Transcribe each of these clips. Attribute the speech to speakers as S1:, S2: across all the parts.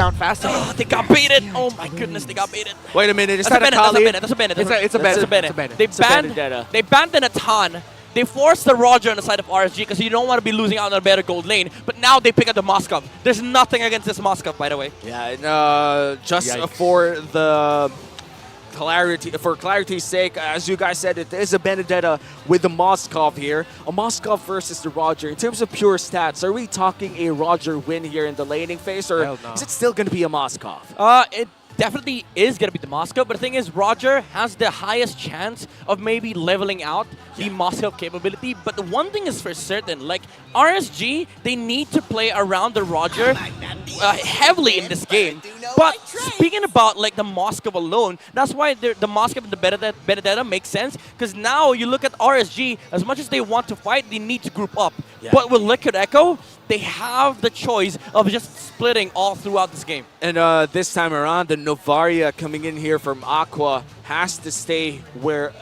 S1: down fast enough.
S2: They got baited. Oh my goodness, they got baited.
S3: Wait a minute, is
S2: That's
S3: that
S2: a
S3: a Kali?
S2: That's a Bennett.
S1: It's a Bennett.
S2: They banned the Natan. They forced the Roger on the side of RSG because you don't want to be losing out on a better gold lane. But now they pick up the Moskov. There's nothing against this Moskov, by the way.
S3: Yeah, and just for the clarity's sake, as you guys said, it is a Benedetta with the Moskov here. A Moskov versus the Roger. In terms of pure stats, are we talking a Roger win here in the laning phase, or is it still going to be a Moskov?
S2: It definitely is going to be the Moskov, but the thing is, Roger has the highest chance of maybe leveling out the Moskov capability. But the one thing is for certain, like RSG, they need to play around the Roger heavily in this game. But speaking about like the Moskov alone, that's why the Moskov and the Benedetta make sense, because now you look at RSG, as much as they want to fight, they need to group up. Yeah. But with Liquid Echo, they have the choice of just splitting all throughout this game.
S3: And this time around, the Novaria coming in here from Aqua has to stay where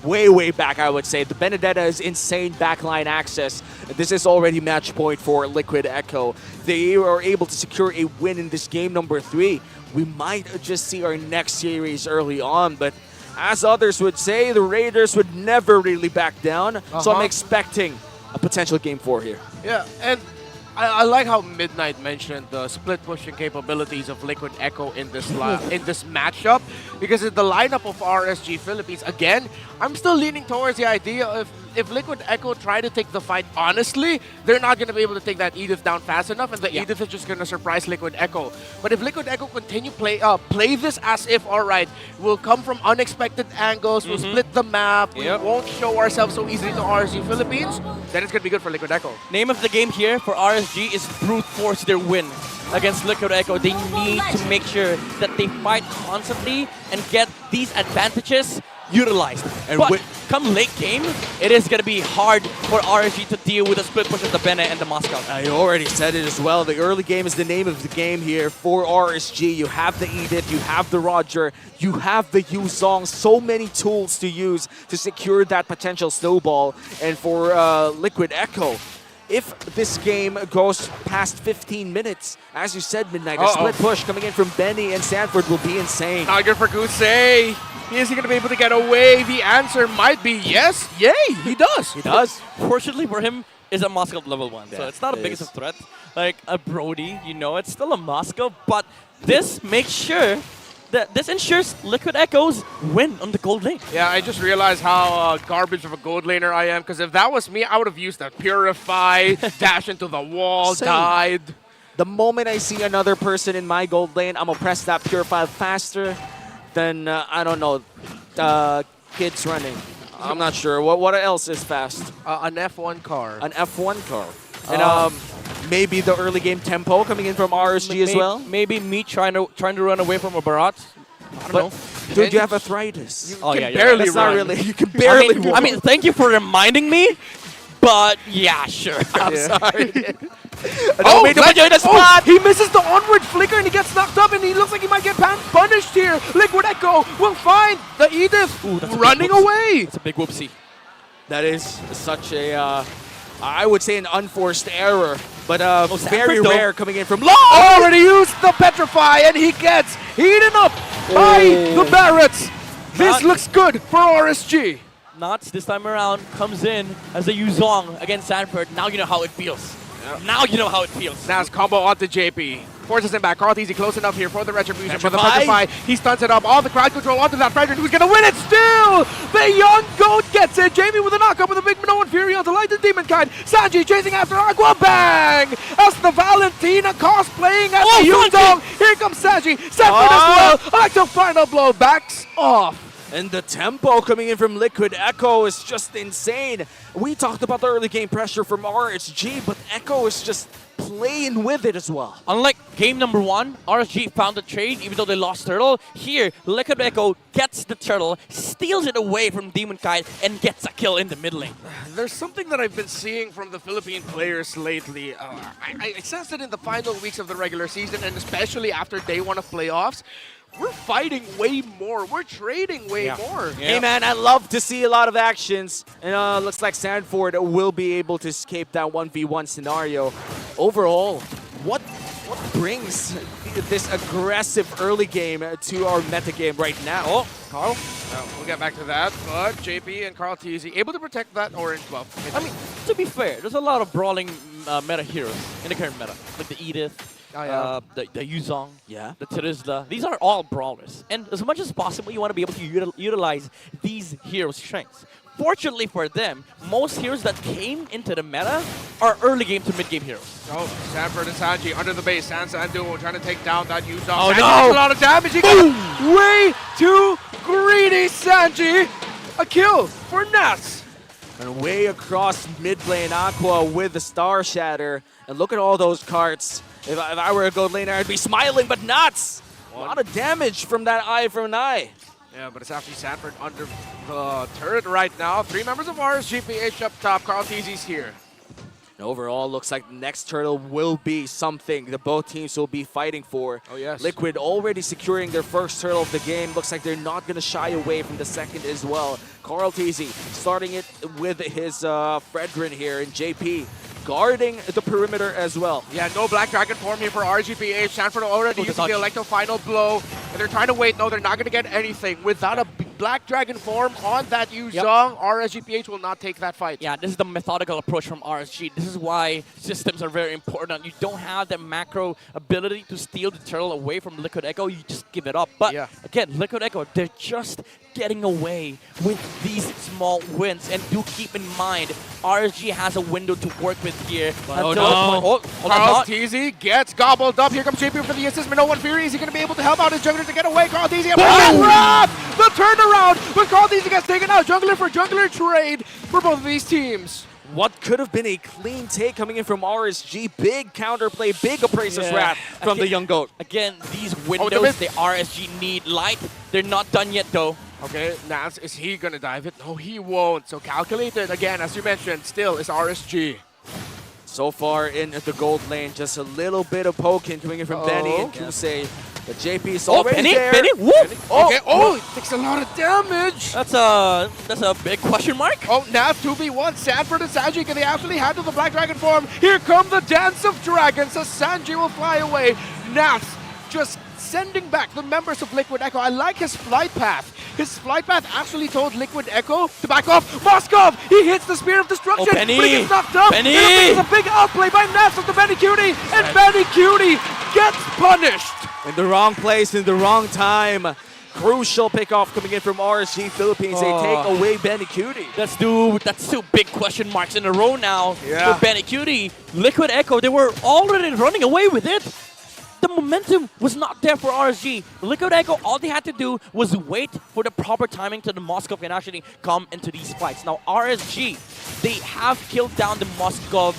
S3: way back, I would say. The Benedetta is insane backline access. This is already match point for Liquid Echo. They are able to secure a win in this game number 3. We might just see our next series early on, but as others would say, the Raiders would never really back down. So I'm expecting a potential game 4 here.
S1: Yeah, and I like how Midnight mentioned the split pushing capabilities of Liquid Echo in this matchup, because in the lineup of RSG Philippines, again, I'm still leaning towards the idea of if Liquid Echo try to take the fight honestly, they're not going to be able to take that Edith down fast enough, and the Edith is just going to surprise Liquid Echo. But if Liquid Echo continue play this as if, alright, we'll come from unexpected angles, we'll split the map, we won't show ourselves so easily to RSG Philippines, then it's going to be good for Liquid Echo.
S2: Name of the game here for RSG is brute force their win against Liquid Echo. They need to make sure that they fight constantly and get these advantages utilized. And but come late game, it is going to be hard for RSG to deal with the split push of the Bennett and the Moskov.
S3: I already said it as well. The early game is the name of the game here for RSG. You have the Edith, you have the Roger, you have the Yuzong. So many tools to use to secure that potential snowball. And for Liquid Echo, if this game goes past 15 minutes, as you said, Midnight, a split push coming in from Benny and Sanford will be insane.
S1: Not good for Gusei. Is he going to be able to get away? The answer might be yes. Yay, he does.
S3: He does.
S2: Fortunately for him, is a Moskov level 1, so it's not the biggest of threat. Like a Brody, you know, it's still a Moskov, but this makes sure that this ensures Liquid Echo's win on the gold lane.
S1: Yeah, I just realized how garbage of a gold laner I am, because if that was me, I would have used that Purify, dash into the wall, died.
S3: The moment I see another person in my gold lane, I'm going to press that Purify faster than, I don't know, kids running. I'm not sure. What else is fast?
S1: An F1 car.
S3: An F1 car. And maybe the early game tempo coming in from RSG as well?
S2: Maybe me trying to run away from a Barat. I don't know.
S3: Dude, you have arthritis.
S1: You can barely run.
S3: Not really. You can barely run.
S2: I mean, thank you for reminding me, but yeah, sure.
S3: I'm sorry.
S1: He misses the onward flicker and he gets knocked up, and he looks like he might get punished here. Liquid Echo will find the Edith running away.
S2: It's a big whoopsie.
S3: That is such a, I would say an unforced error, but very rare coming in from long.
S1: Already used the Petrify, and he gets eaten up by the Barretts. This looks good for RSG.
S2: Knots this time around comes in as a Yuzong against Sanford. Now you know how it feels. Now you know how it feels.
S1: Now it's combo onto JP. Forces him back. Karth easy close enough here for the Retribution. For the Petrify. He stunts it up. All the crowd control onto that Frederick, who's going to win it still. The young goat gets it. Jamie with a knockup with a big Minoan Fury onto Light the Demon Kind. Sanji chasing after Aqua. Bang! As the Valentina cosplaying as the Yuzong. Here comes Sanji. Sanford as well. Like the final blow. Backs off.
S3: And the tempo coming in from Liquid Echo is just insane. We talked about the early game pressure from RSG, but Echo is just playing with it as well.
S2: Unlike game number 1, RSG found the trade even though they lost Turtle. Here, Liquid Echo gets the Turtle, steals it away from Demon Kite, and gets a kill in the mid lane.
S1: There's something that I've been seeing from the Philippine players lately. I sensed it in the final weeks of the regular season, and especially after day 1 of playoffs. We're fighting way more. We're trading way more.
S3: Hey, man, I love to see a lot of actions. And looks like Sanford will be able to escape that 1v1 scenario. Overall, what what brings this aggressive early game to our meta game right now? Oh, Carl?
S1: We'll get back to that, but JP and Carl TZ able to protect that orange buff.
S2: I mean, to be fair, there's a lot of brawling meta heroes in the current meta, like the Edith, the Yuzong, the Terizla. These are all brawlers, and as much as possible, you want to be able to utilize these heroes' strengths. Fortunately for them, most heroes that came into the meta are early game to mid game heroes.
S1: Oh, Sanford and Sanji under the base. Sansa and Duo trying to take down that Yuzong.
S2: Oh,
S1: Sanji
S2: no!
S1: does a lot of damage. He got way too greedy, Sanji. A kill for Nats.
S3: And way across mid lane, Aqua with the Star Shatter. And look at all those carts. If I were a gold laner, I'd be smiling, but nuts! A lot of damage from that eye from an eye.
S1: Yeah, but it's actually Sanford under the turret right now. 3 members of RSGPH up top. Carl TZ's here.
S3: And overall, looks like the next turtle will be something that both teams will be fighting for.
S1: Oh, yes.
S3: Liquid already securing their first turtle of the game. Looks like they're not going to shy away from the second as well. Carl TZ starting it with his Fredrin here, and JP guarding the perimeter as well.
S1: Yeah, no Black Dragon form here for RSGPH. Sanford already using the Electro final blow, and they're trying to wait. No, they're not going to get anything. Without a Black Dragon form on that Yuzong, RSGPH will not take that fight.
S2: Yeah, this is the methodical approach from RSG. This is why systems are very important. You don't have the macro ability to steal the turtle away from Liquid Echo. You just give it up. But again, Liquid Echo, they're just getting away with these small wins. And do keep in mind, RSG has a window to work with here.
S3: Oh, no.
S1: Carl TZ gets gobbled up. Here comes JP for the assist, but no one Fury. Is he going to be able to help out his jungler to get away? Carl TZ, the turnaround, but Carl TZ gets taken out. Jungler for jungler trade for both of these teams.
S3: What could have been a clean take coming in from RSG. Big counterplay, big Appraiser's Wrath from the young goat.
S2: Again, these windows, the RSG need light. They're not done yet, though.
S1: Okay, Nats, is he going to dive it? No, he won't. So calculated, again, as you mentioned, still is RSG.
S3: So far in the gold lane, just a little bit of poking coming in from Benny and Kusei. But JP is already there.
S2: Benny, whoop!
S1: Okay, he takes a lot of damage.
S2: That's a big question mark.
S1: Oh, now 2v1. Sanford and Sanji, can they actually handle the Black Dragon form? Here come the Dance of Dragons, as Sanji will fly away. Nats just sending back the members of Liquid Echo. I like his flight path. His flight path actually told Liquid Echo to back off. Moskov, he hits the Spear of Destruction, but he gets knocked up.
S2: Benny!
S1: It's a big outplay by Nats of the Benny Cutie, and Benny Cutie gets punished.
S3: In the wrong place, in the wrong time. Crucial pickoff coming in from RSG Philippines. They take away Benny Cutie.
S2: That's two big question marks in a row now for Benny Cutie. Liquid Echo, they were already running away with it. The momentum was not there for RSG. Liquid Echo, all they had to do was wait for the proper timing so the Moskov can actually come into these fights. Now RSG, they have killed down the Moskov,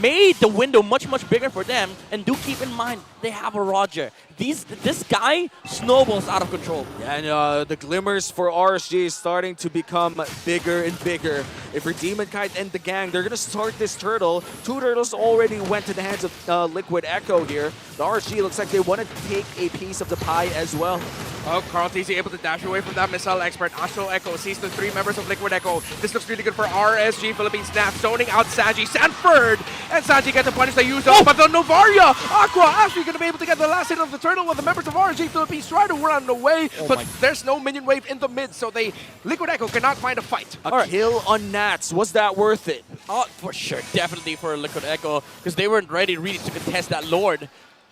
S2: made the window much bigger for them, and do keep in mind they have a Roger. This guy snowballs out of control.
S3: Yeah, and the glimmers for RSG is starting to become bigger and bigger. If for Demon Kite and the gang, they're gonna start this turtle. 2 turtles already went to the hands of Liquid Echo here. The RSG looks like they want to take a piece of the pie as well.
S1: Oh, Carl TZ able to dash away from that missile expert. Astral Echo sees the 3 members of Liquid Echo. This looks really good for RSG Philippines. Snap zoning out Sanji. Sanford! And Sanji gets to punish the Yuzong, but the Novaria! Aqua actually going to be able to get the last hit of the turtle while the members of RSG Philippines try to run away, but there's no minion wave in the mid, so Liquid Echo cannot find a fight.
S3: A kill on Nats. Was that worth it?
S2: Oh, for sure. Definitely for Liquid Echo, because they weren't ready really to contest that Lord.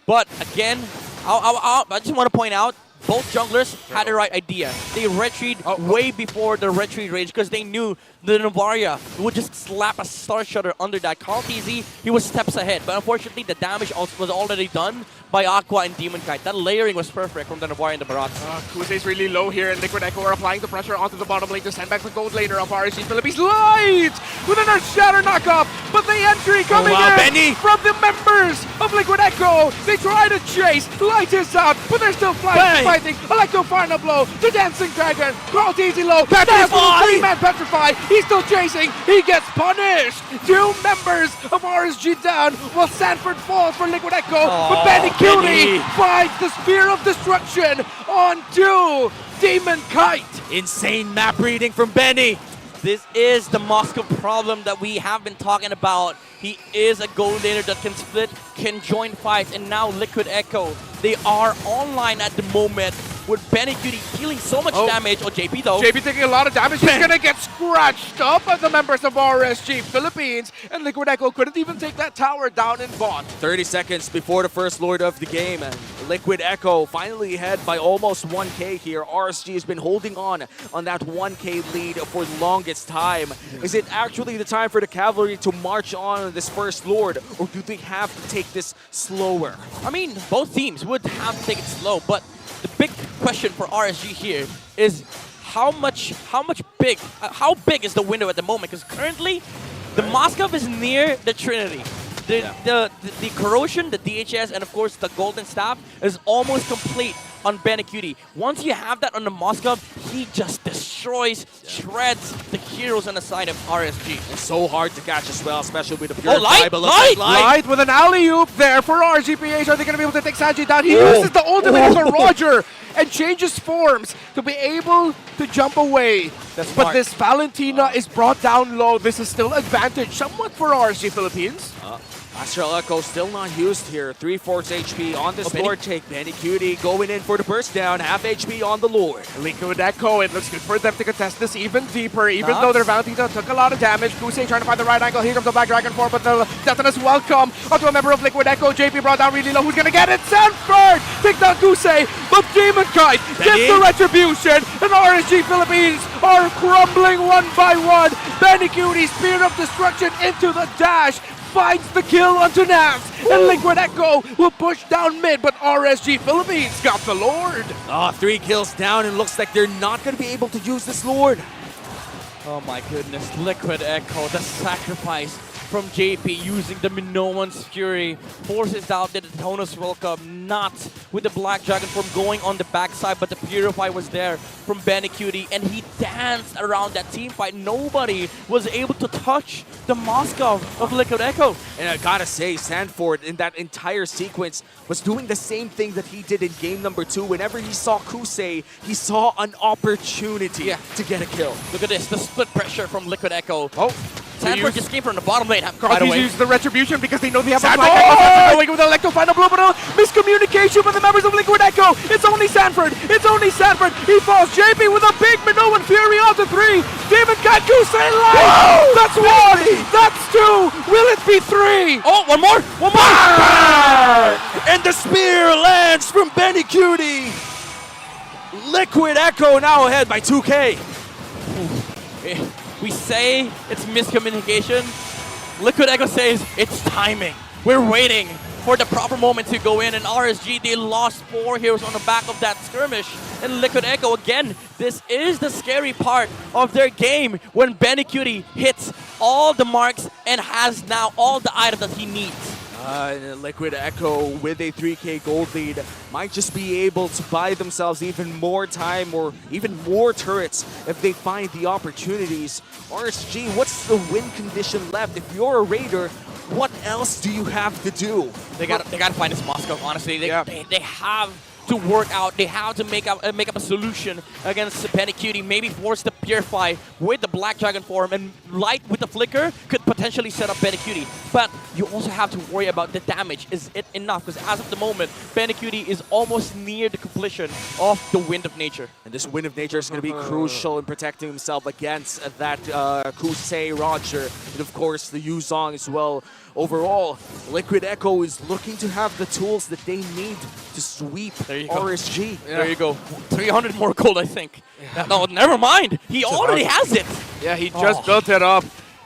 S2: But again, I just want to point out, both junglers had the right idea. They retreat way before the retreat range because they knew the Novaria would just slap a Star Shutter under that. Carl TZ, he was steps ahead, but unfortunately the damage was already done by Aqua and Demon Kite. That layering was perfect from the Novaria and the Barats.
S1: Kusei's really low here, and Liquid Echo are applying the pressure onto the bottom lane to send back the gold laner of RSG Philippines. Light! With an Earth Shatter knockup, but the entry coming in
S3: Benny
S1: from the members of Liquid Echo. They try to chase, Light is out, but they're still fighting. Electro final blow, the Dancing Dragon, Carl TZ low,
S3: Petrify!
S1: 3-man Petrify, he's still chasing, he gets punished. 2 members of RSG down, while Sanford falls for Liquid Echo, but Benny Cutie finds the Spear of Destruction onto Demon Kite.
S3: Insane map reading from Benny.
S2: This is the Moscow problem that we have been talking about. He is a gold laner that can split, can join fights, and now Liquid Echo, they are online at the moment with Benecutie dealing so much damage. Oh, JP though.
S1: JP taking a lot of damage. He's gonna get scratched up by the members of RSG Philippines, and Liquid Echo couldn't even take that tower down in bot.
S3: 30 seconds before the first Lord of the game, and Liquid Echo finally ahead by almost 1K here. RSG has been holding on that 1K lead for the longest time. Is it actually the time for the Cavalry to march on this first Lord, or do they have to take this slower?
S2: I mean, both teams would have to take it slow, but the big question for RSG here is how big is the window at the moment? Because currently, the Moskov is near the Trinity. The Corrosion, the DHS, and of course the Golden Staff is almost complete on Benecutie. Once you have that on the Moskov, he just destroys, shreds the heroes on the side of RSG.
S3: It's so hard to catch as well, especially with the pure
S1: Light with an alley-oop there for RGPH. Are they going to be able to take Sanji down? He uses the ultimate as a Roger and changes forms to be able to jump away. But this Valentina is brought down low. This is still advantage somewhat for RSG Philippines.
S3: Astral Echo still not used here. 3/4 HP on this Lord take. Benecutie going in for the burst down. Half HP on the Lord.
S1: Liquid Echo, it looks good for them to contest this even deeper, even though their Valentina took a lot of damage. Kusei trying to find the right angle. Here comes the Black Dragon form, but the Detonus welcome onto a member of Liquid Echo. JP brought down really low. Who's gonna get it? Sanford! Take down Kusei, but Demon Kite gets the retribution, and RSG Philippines are crumbling one by one. Benecutie, Spear of Destruction into the dash. Finds the kill onto Navs, and Liquid Echo will push down mid, but RSG Philippines got the Lord.
S3: 3 kills down, and looks like they're not going to be able to use this Lord.
S2: Oh my goodness, Liquid Echo, the sacrifice from JP using the Minoan's Fury forces out the Detonus welcome, not with the Black Dragon form going on the backside, but the Purify was there from Benecutie, and he danced around that team fight. Nobody was able to touch the Moscow of Liquid Echo.
S3: And I gotta say, Sanford in that entire sequence was doing the same thing that he did in game number 2. Whenever he saw Kusei, he saw an opportunity to get a kill.
S2: Look at this, the split pressure from Liquid Echo.
S1: Sanford
S2: just came from the bottom lane.
S1: Carthy's used the retribution because they know they have a Black Echo. Going with the Electro final blow, but miscommunication with the members of Liquid Echo. It's only Sanford. It's only Sanford. He falls. JP with a big Minoan Fury onto 3. Demon Cat Kusei live. That's 1. That's 2. Will it be 3?
S2: Oh, one more. One more.
S3: And the spear lands from Benecutie. Liquid Echo now ahead by 2K.
S2: We say it's miscommunication. Liquid Echo says it's timing. We're waiting for the proper moment to go in, and RSG, they lost 4 heroes on the back of that skirmish. And Liquid Echo, again, this is the scary part of their game when Benecutie hits all the marks and has now all the items that he needs.
S3: Liquid Echo with a 3K gold lead might just be able to buy themselves even more time or even more turrets if they find the opportunities. RSG, what's the win condition left? If you're a Raider, what else do you have to do?
S2: They got to find this Moscow, honestly. They have to work out. They have to make up a solution against Benecutie. Maybe force the Purify with the Black Dragon form, and Light with the Flicker could potentially set up Benecutie. But you also have to worry about the damage. Is it enough? Because as of the moment, Benecutie is almost near the completion of the Wind of Nature.
S3: And this Wind of Nature is going to be crucial in protecting himself against that Kusei Roger, and of course the Yuzong as well. Overall, Liquid Echo is looking to have the tools that they need to sweep RSG.
S2: There you go. 300 more gold, I think. No, never mind. He already has it.
S1: Yeah, he just built it up.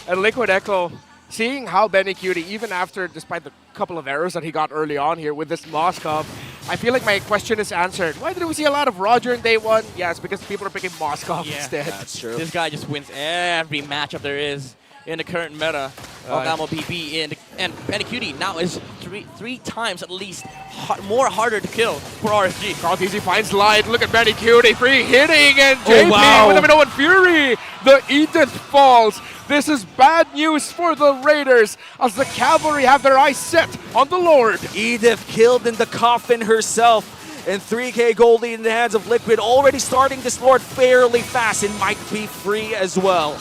S1: And Liquid Echo, seeing how Benecutie, even after, despite the couple of errors that he got early on here with this Moskov, I feel like my question is answered. Why did we see a lot of Roger in day 1? Yeah, it's because people are picking Moskov instead.
S3: That's true.
S2: This guy just wins every matchup there is in the current meta of MLBB, and Benecutie now is three times at least harder to kill for RSG.
S1: Carthy finds Light. Look at Benecutie, free hitting, and JP with a Minoan Fury. The Edith falls. This is bad news for the Raiders as the Cavalry have their eyes set on the Lord.
S3: Edith killed in the coffin herself. And 3K gold lead in the hands of Liquid, already starting this Lord fairly fast and might be free as well.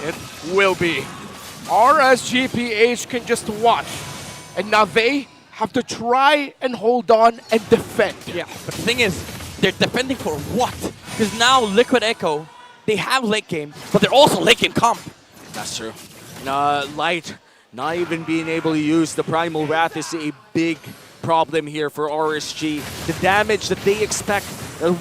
S1: It will be. RSGPH can just watch. And now they have to try and hold on and defend.
S2: Yeah, but the thing is, they're defending for what? Because now Liquid Echo, they have late game, but they're also late game comp.
S3: That's true. Light not even being able to use the Primal Wrath is a big problem here for RSG. The damage that they expect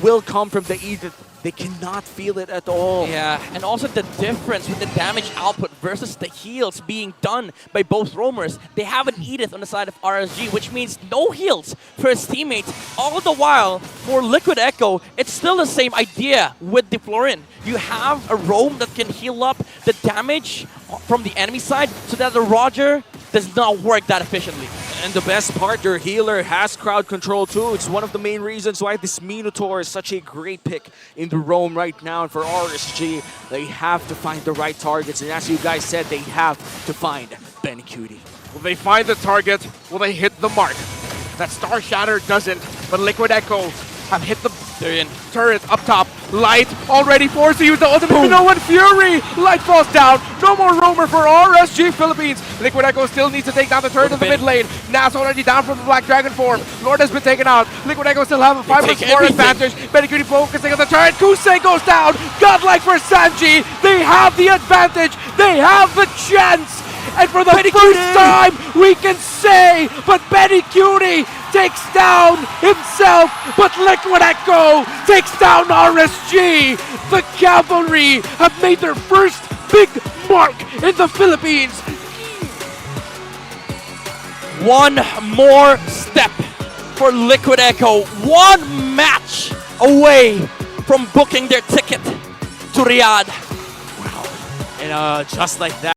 S3: will come from the Edith, they cannot feel it at all.
S2: Yeah, and also the difference with the damage output versus the heals being done by both roamers. They have an Edith on the side of RSG, which means no heals for his teammates. All the while, for Liquid Echo, it's still the same idea with the Florin. You have a roam that can heal up the damage from the enemy side so that the Roger does not work that efficiently.
S3: And the best part, their healer has crowd control too. It's one of the main reasons why this Minotaur is such a great pick in the roam right now. And for RSG, they have to find the right targets. And as you guys said, they have to find Ben Cutie.
S1: Will they find the target? Will they hit the mark? That Star Shatter doesn't, but Liquid Echo have hit the turret up top. Light already forced to use the ultimate.
S3: Boom.
S1: No one Fury! Light falls down. No more roamer for RSG Philippines. Liquid Echo still needs to take down the turret in the mid lane. Nas already down from the Black Dragon form. Lord has been taken out. Liquid Echo still have a 5+4 advantage. Benikudi focusing on the turret. Kusei goes down. Godlike for Sanji. They have the advantage. They have the chance. And for the first time, we can say, but Benikudi takes down himself, but Liquid Echo takes down RSG. The Cavalry have made their first big mark in the Philippines.
S2: One more step for Liquid Echo. One match away from booking their ticket to Riyadh.
S3: And just like that.